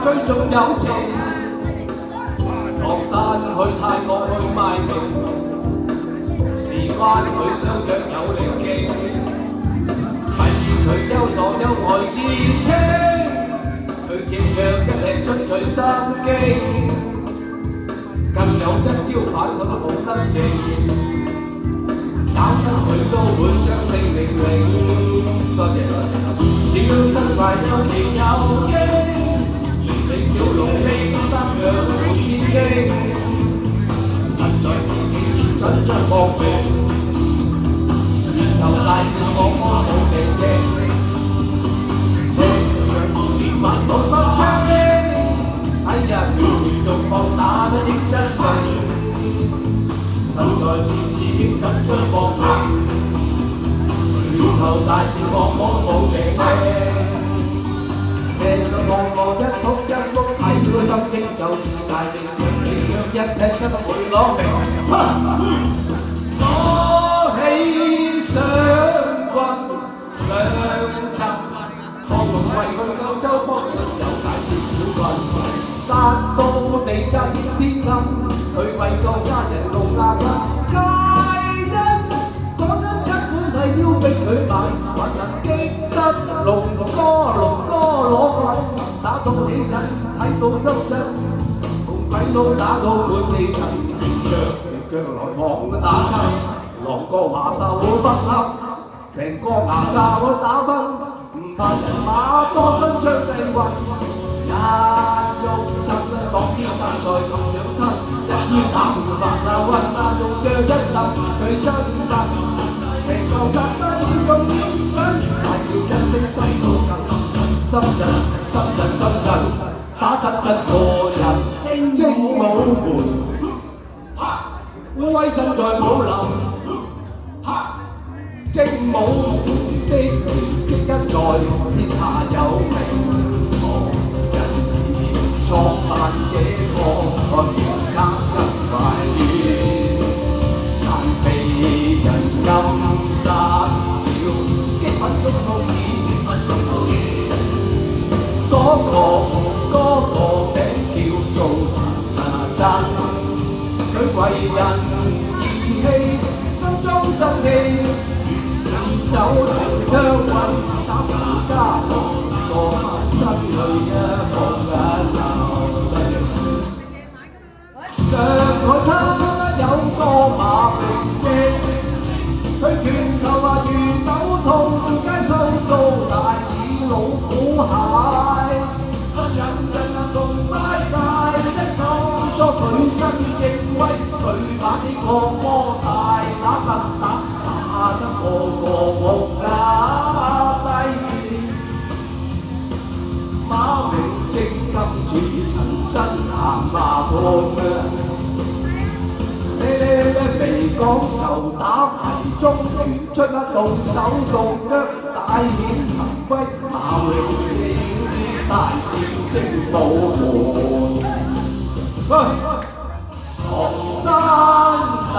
最重友情。唐山去泰國去賣命，事關佢相約有靈境，迷佢優所優愛之稱，佢正讓一踢出佢心經，更有一招反手都冇得剩，搞親佢都會將性命領。多謝，只要身懷有奇有經，四小龍飛三樣滿天經，實在準將搏命，然後帶住我魔冇地徑，連環冇分槍哎呀，用棒打得認真訓，實在是刺激緊張搏命，然後帶住我魔冇地徑。聽到我一哭一碌睇到心經，就算大定像你樣一踢真會攞命。攞起上棍上陣，降龍為去歐洲幫親友解決苦困，殺到地震天暗，佢為救家人弄壓壓皆因講真七本係要逼佢買，還能激得龍哥攞棍，打到起陣睇到深圳，同鬼佬打到滿地塵，腳來望打親，狼哥話手不黑，成個牙架我打崩，唔怕人馬多分將地運，一喐震當啲生菜咁樣吞，一於打唔白啦運啊用腳一揼佢真實，成個格低仲要緊，大叫一聲心到震。深圳，打得7個人精武門，威震在武林，精武門的奇蹟一在天下有名，何人自創辦這個嚴格嘅懷念，但被人暗殺了，激憤中討厭。嗰個名叫做陳真，佢為人義氣，心中生氣，遠走同鄉揾找仇家，個真女一放手。上海灘有個馬明姐，佢拳頭如狗痛，街收數大似老虎蟹。人崇拜界，一講咗佢真正威，佢把啲惡魔大打不打得個木架低。馬明正今住陳真行馬盤未講就打迷中拳出一動手動腳，大顯神威，馬明正大戰精武門，唐山打。